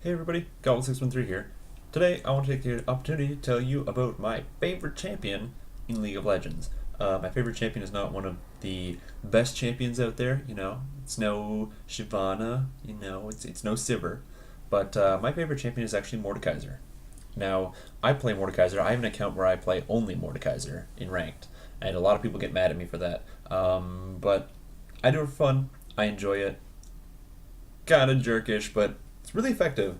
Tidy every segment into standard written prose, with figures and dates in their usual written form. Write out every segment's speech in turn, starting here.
Hey everybody, Goblin613 here. Today I want to take the opportunity to tell you about my favorite champion in League of Legends. My favorite champion is not one of the best champions out there, It's no Shyvana, it's no Sivir. But my favorite champion is actually Mordekaiser. Now, I play Mordekaiser. I have an account where I play only Mordekaiser in ranked, and a lot of people get mad at me for that. But I do it for fun. I enjoy it. Kinda jerkish, but it's really effective.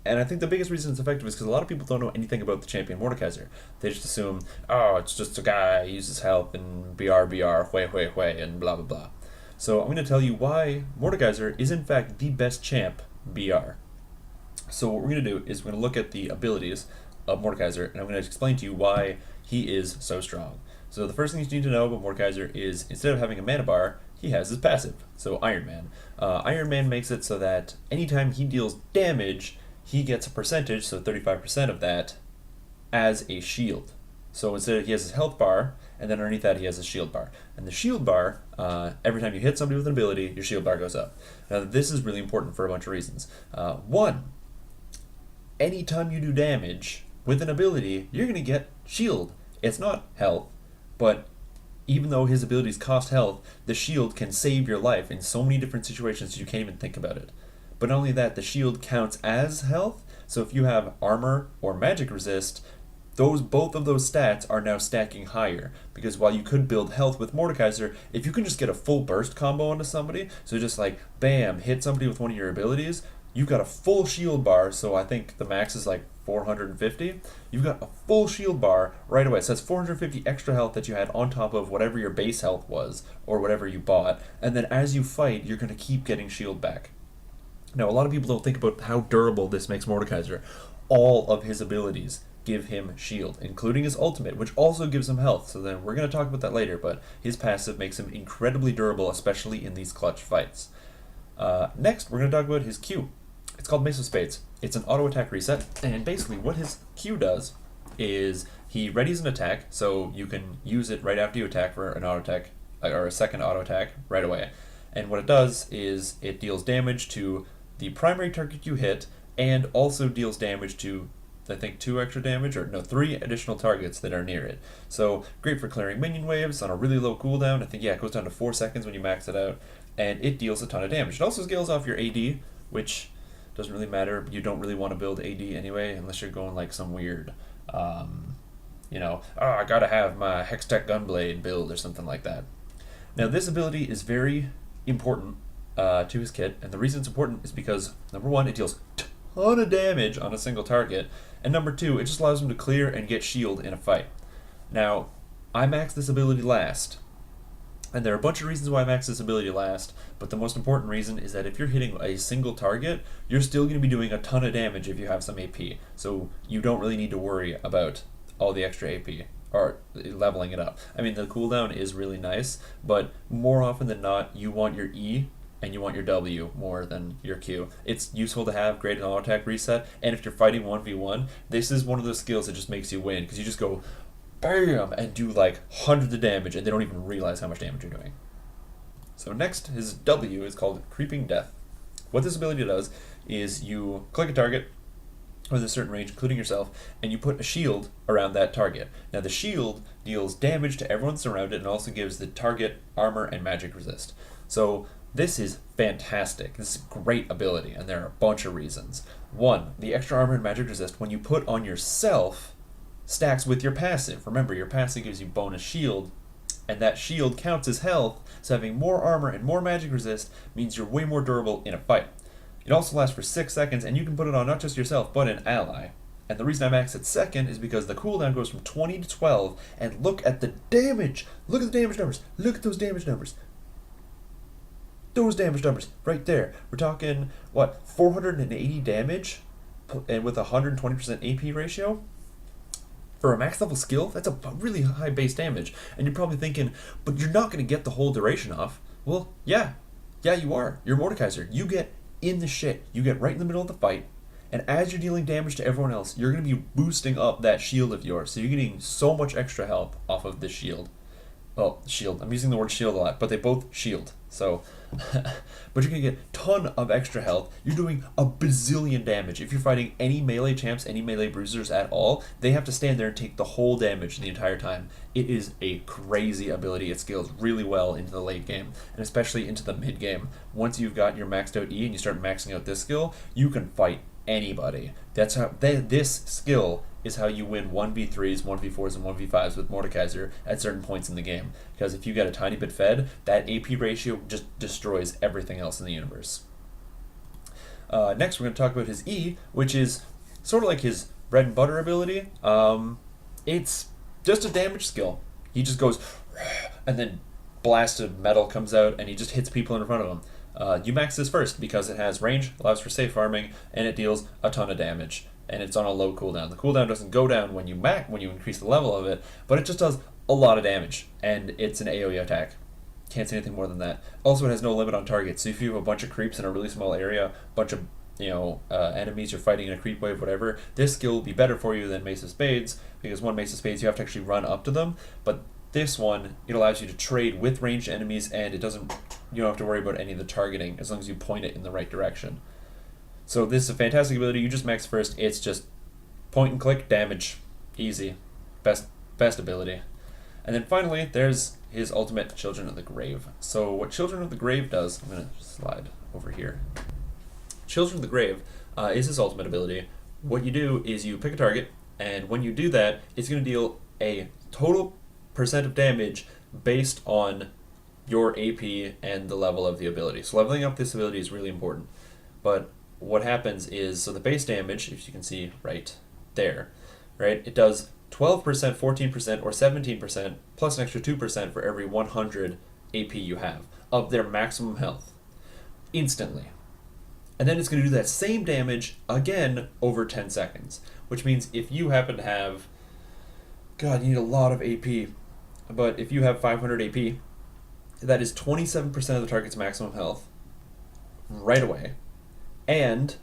And I think the biggest reason it's effective is because a lot of people don't know anything about the champion Mordekaiser. They just assume, oh, it's just a guy, he uses health, and BR, hui, hui, hui, and blah, blah, blah. So I'm going to tell you why Mordekaiser is in fact the best champ BR. So what we're going to do is we're going to look at the abilities of Mordekaiser, and I'm going to explain to you why he is so strong. So the first thing you need to know about Mordekaiser is instead of having a mana bar, he has his passive, so Iron Man. Iron Man makes it so that anytime he deals damage, he gets a percentage, so 35% of that, as a shield. So instead he has his health bar, and then underneath that he has his shield bar. And the shield bar, every time you hit somebody with an ability, your shield bar goes up. Now this is really important for a bunch of reasons. One, anytime you do damage with an ability, you're going to get shield. It's not health, but even though his abilities cost health, the shield can save your life in so many different situations you can't even think about it. But not only that, the shield counts as health, so if you have armor or magic resist, both of those stats are now stacking higher. Because while you could build health with Mordekaiser, if you can just get a full burst combo onto somebody, so just like, bam, hit somebody with one of your abilities, you've got a full shield bar, so I think the max is like 450. You've got a full shield bar right away. So that's 450 extra health that you had on top of whatever your base health was, or whatever you bought. And then as you fight, you're going to keep getting shield back. Now, a lot of people don't think about how durable this makes Mordekaiser. All of his abilities give him shield, including his ultimate, which also gives him health. So then we're going to talk about that later, but his passive makes him incredibly durable, especially in these clutch fights. Next, we're going to talk about his Q. It's called Mace of Spades. It's an auto attack reset, and basically what his Q does is he readies an attack, so you can use it right after you attack for an auto attack, or a second auto attack right away. And what it does is it deals damage to the primary target you hit, and also deals damage to, I think, 3 additional targets that are near it. So great for clearing minion waves on a really low cooldown. I think, yeah, it goes down to 4 seconds when you max it out, and it deals a ton of damage. It also scales off your AD, which doesn't really matter. You don't really want to build AD anyway, unless you're going like some weird, I gotta have my Hextech Gunblade build or something like that. Now this ability is very important to his kit, and the reason it's important is because, number one, it deals a ton of damage on a single target, and number two, it just allows him to clear and get shield in a fight. Now, I maxed this ability last, and there are a bunch of reasons why I maxed this ability last, but the most important reason is that if you're hitting a single target, you're still going to be doing a ton of damage if you have some AP, so you don't really need to worry about all the extra AP, or leveling it up. I mean, the cooldown is really nice, but more often than not, you want your E and you want your W more than your Q. It's useful to have great auto attack reset, and if you're fighting 1v1, this is one of those skills that just makes you win, because you just go bam and do like hundreds of damage, and they don't even realize how much damage you're doing. So next, his W is called Creeping Death. What this ability does is you click a target with a certain range, including yourself, and you put a shield around that target. Now the shield deals damage to everyone surrounded and also gives the target armor and magic resist. So this is fantastic. This is a great ability, and there are a bunch of reasons. One, the extra armor and magic resist, when you put on yourself, stacks with your passive. Remember, your passive gives you bonus shield, and that shield counts as health, so having more armor and more magic resist means you're way more durable in a fight. It also lasts for 6 seconds, and you can put it on not just yourself, but an ally. And the reason I max it second is because the cooldown goes from 20 to 12, and look at the damage! Look at the damage numbers! Look at those damage numbers! Those damage numbers, right there. We're talking, 480 damage, and with a 120% AP ratio? For a max level skill, that's a really high base damage. And you're probably thinking, but you're not going to get the whole duration off. Well, yeah, you are. You're Mordekaiser. You get in the shit. You get right in the middle of the fight, and as you're dealing damage to everyone else, you're going to be boosting up that shield of yours. So you're getting so much extra help off of this shield. well, shield. I'm using the word shield a lot, but they both shield. So, but you're gonna get ton of extra health. You're doing a bazillion damage. If you're fighting any melee champs, any melee bruisers at all, they have to stand there and take the whole damage the entire time. It is a crazy ability. It scales really well into the late game, and especially into the mid game. Once you've got your maxed out E and you start maxing out this skill, you can fight anybody. That's how this skill is how you win 1v3s, 1v4s, and 1v5s with Mordekaiser at certain points in the game. Because if you get a tiny bit fed, that AP ratio just destroys everything else in the universe. Next, we're going to talk about his E, which is sort of like his bread and butter ability. It's just a damage skill. He just goes, and then blast of metal comes out, and he just hits people in front of him. You max this first because it has range, allows for safe farming, and it deals a ton of damage. And it's on a low cooldown. The cooldown doesn't go down when you increase the level of it, but it just does a lot of damage, and it's an AoE attack. Can't say anything more than that. Also, it has no limit on targets. So if you have a bunch of creeps in a really small area, a bunch of enemies you're fighting in a creep wave, whatever, this skill will be better for you than Mace of Spades, because one Mace of Spades you have to actually run up to them, but this one, it allows you to trade with ranged enemies, and you don't have to worry about any of the targeting as long as you point it in the right direction. So this is a fantastic ability. You just max first. It's just point and click damage. Easy. Best ability. And then finally, there's his ultimate, Children of the Grave. So what Children of the Grave does, I'm going to slide over here. Children of the Grave is his ultimate ability. What you do is you pick a target, and when you do that, it's going to deal a total percent of damage based on your AP and the level of the ability. So leveling up this ability is really important. But what happens is, so the base damage, if you can see right there, right, it does 12%, 14%, or 17%, plus an extra 2% for every 100 AP you have of their maximum health, instantly. And then it's going to do that same damage again over 10 seconds, which means if you happen to have, God, you need a lot of AP, but if you have 500 AP, that is 27% of the target's maximum health right away, and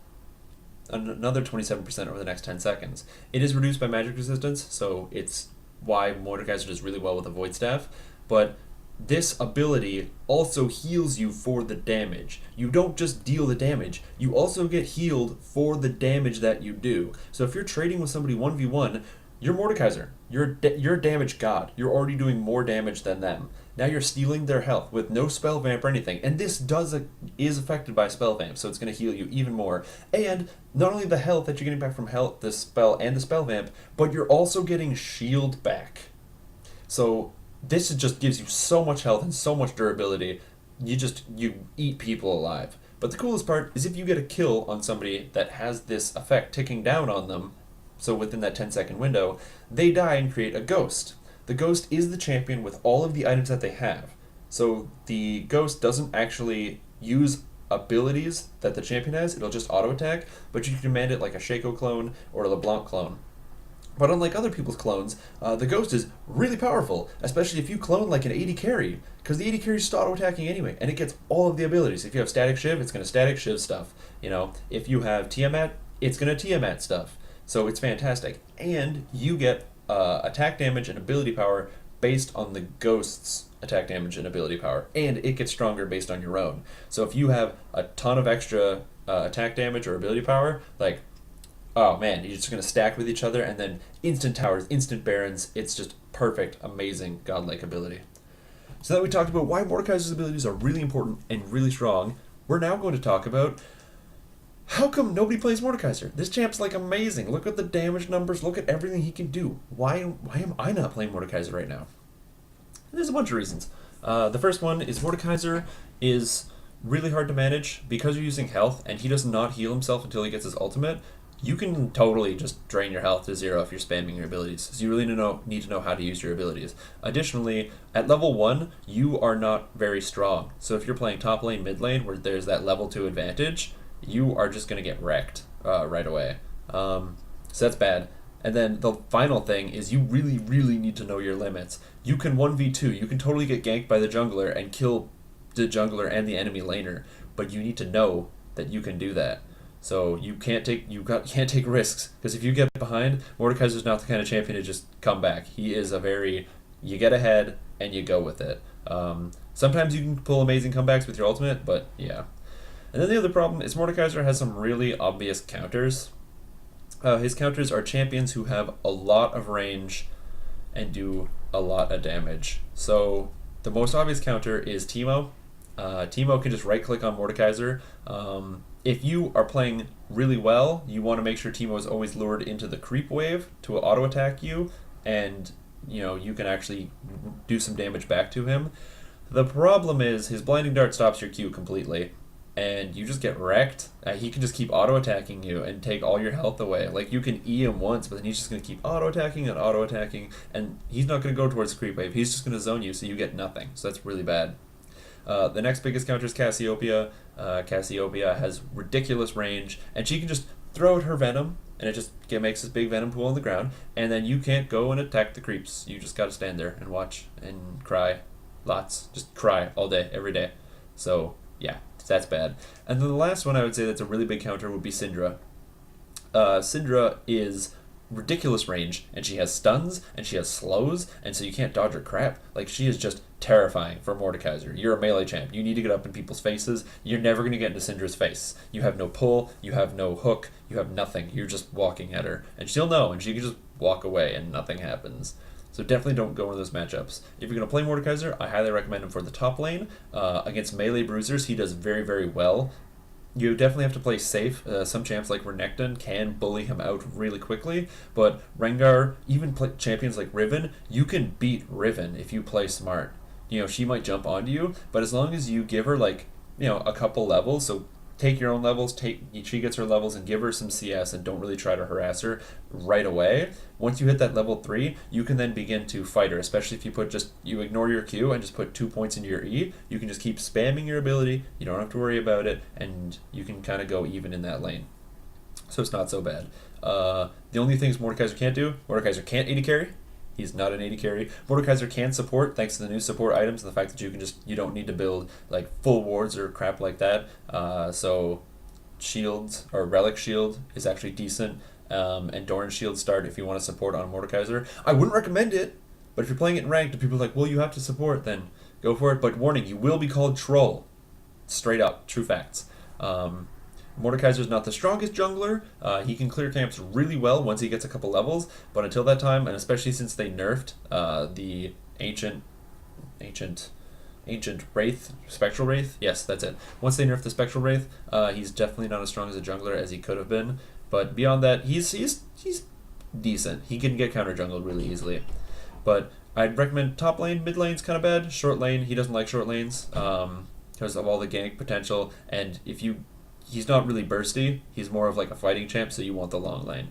another 27% over the next 10 seconds. It is reduced by magic resistance, so it's why Mordekaiser does really well with a Void Staff, but this ability also heals you for the damage. You don't just deal the damage, you also get healed for the damage that you do. So if you're trading with somebody 1v1, you're Mordekaiser. You're a damage god. You're already doing more damage than them. Now you're stealing their health with no spell vamp or anything, and this is affected by spell vamp, so it's going to heal you even more. And not only the health that you're getting back from health, the spell and the spell vamp, but you're also getting shield back. So this just gives you so much health and so much durability. You eat people alive. But the coolest part is if you get a kill on somebody that has this effect ticking down on them, so within that 10-second window, they die and create a ghost. The ghost is the champion with all of the items that they have. So the ghost doesn't actually use abilities that the champion has, it'll just auto-attack, but you can command it like a Shaco clone or a LeBlanc clone. But unlike other people's clones, the ghost is really powerful, especially if you clone like an AD carry, because the AD carry is just auto-attacking anyway, and it gets all of the abilities. If you have Static Shiv, it's going to Static Shiv stuff. If you have Tiamat, it's going to Tiamat stuff. So it's fantastic. And you get attack damage and ability power based on the ghost's attack damage and ability power. And it gets stronger based on your own. So if you have a ton of extra attack damage or ability power, like, oh man, you're just going to stack with each other, and then instant towers, instant barons. It's just perfect, amazing, godlike ability. So that we talked about why Mordekaiser's abilities are really important and really strong. We're now going to talk about how come nobody plays Mordekaiser? This champ's like amazing. Look at the damage numbers. Look at everything he can do. Why am I not playing Mordekaiser right now? And there's a bunch of reasons. The first one is Mordekaiser is really hard to manage because you're using health, and he does not heal himself until he gets his ultimate. You can totally just drain your health to zero if you're spamming your abilities. So you really need to know how to use your abilities. Additionally, at level 1, you are not very strong. So if you're playing top lane, mid lane, where there's that level 2 advantage, you are just going to get wrecked right away. So that's bad. And then the final thing is you really, really need to know your limits. You can 1v2. You can totally get ganked by the jungler and kill the jungler and the enemy laner, but you need to know that you can do that. So you can't take risks, because if you get behind, Mordekaiser's not the kind of champion to just come back. He is you get ahead and you go with it. Sometimes you can pull amazing comebacks with your ultimate, but yeah. And then the other problem is Mordekaiser has some really obvious counters. His counters are champions who have a lot of range and do a lot of damage. So the most obvious counter is Teemo. Teemo can just right click on Mordekaiser. If you are playing really well, you want to make sure Teemo is always lured into the creep wave to auto attack you, and you can actually do some damage back to him. The problem is his blinding dart stops your Q completely, and you just get wrecked. He can just keep auto attacking you and take all your health away. Like, you can E him once, but then he's just going to keep auto attacking, and he's not going to go towards the creep wave. He's just going to zone you, so you get nothing. So that's really bad. The next biggest counter is Cassiopeia. Cassiopeia has ridiculous range, and she can just throw out her venom, and it just makes this big venom pool on the ground, and then you can't go and attack the creeps. You just gotta stand there and watch and cry. Lots. Just cry all day, every day. So, yeah, that's bad. And then the last one I would say that's a really big counter would be Syndra. Syndra is ridiculous range, and she has stuns, and she has slows, and so you can't dodge her crap. Like, she is just terrifying for Mordekaiser. You're a melee champ. You need to get up in people's faces. You're never going to get into Syndra's face. You have no pull, you have no hook, you have nothing. You're just walking at her, and she'll know, and she can just walk away, and nothing happens. So definitely don't go into those matchups. If you're going to play Mordekaiser, I highly recommend him for the top lane. Against melee bruisers, he does very, very well. You definitely have to play safe. Some champs like Renekton can bully him out really quickly, but Rengar, even champions like Riven, you can beat Riven if you play smart. She might jump onto you, but as long as you give her a couple levels, so take your own levels, she gets her levels, and give her some CS, and don't really try to harass her right away. Once you hit that level 3, you can then begin to fight her, especially if you ignore your Q and just put 2 points into your E. You can just keep spamming your ability, you don't have to worry about it, and you can kind of go even in that lane. So it's not so bad. The only things Mordekaiser can't do, Mordekaiser can't AD carry. He's not an AD carry. Mordekaiser can support thanks to the new support items and the fact that you don't need to build like full wards or crap like that. So shields or relic shield is actually decent, and Doran's shield start if you want to support on Mordekaiser. I wouldn't recommend it, but if you're playing it in ranked and people are like, well, you have to support, then go for it. But warning, you will be called troll. Straight up, true facts. Mordekaiser is not the strongest jungler. He can clear camps really well once he gets a couple levels, but until that time, and especially since they nerfed the ancient Wraith, Spectral Wraith, yes, that's it. Once they nerfed the Spectral Wraith, he's definitely not as strong as a jungler as he could have been. But beyond that, he's decent. He can get counter jungled really easily. But I'd recommend top lane. Mid lane's kind of bad. Short lane, he doesn't like short lanes because of all the gank potential. And he's not really bursty. He's more of like a fighting champ, so you want the long lane.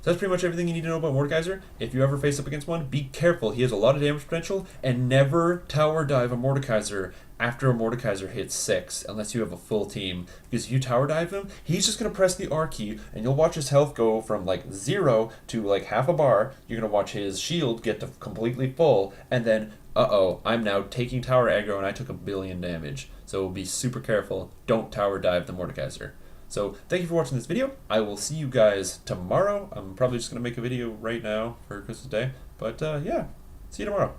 So that's pretty much everything you need to know about Mordekaiser. If you ever face up against one, be careful. He has a lot of damage potential, and never tower dive a Mordekaiser after a Mordekaiser hits 6, unless you have a full team. Because if you tower dive him, he's just going to press the R key, and you'll watch his health go from like 0 to like half a bar. You're going to watch his shield get to completely full, and then, I'm now taking tower aggro, and I took 1 billion damage. So be super careful. Don't tower dive the Mordekaiser. So thank you for watching this video. I will see you guys tomorrow. I'm probably just going to make a video right now for Christmas Day. But yeah, see you tomorrow.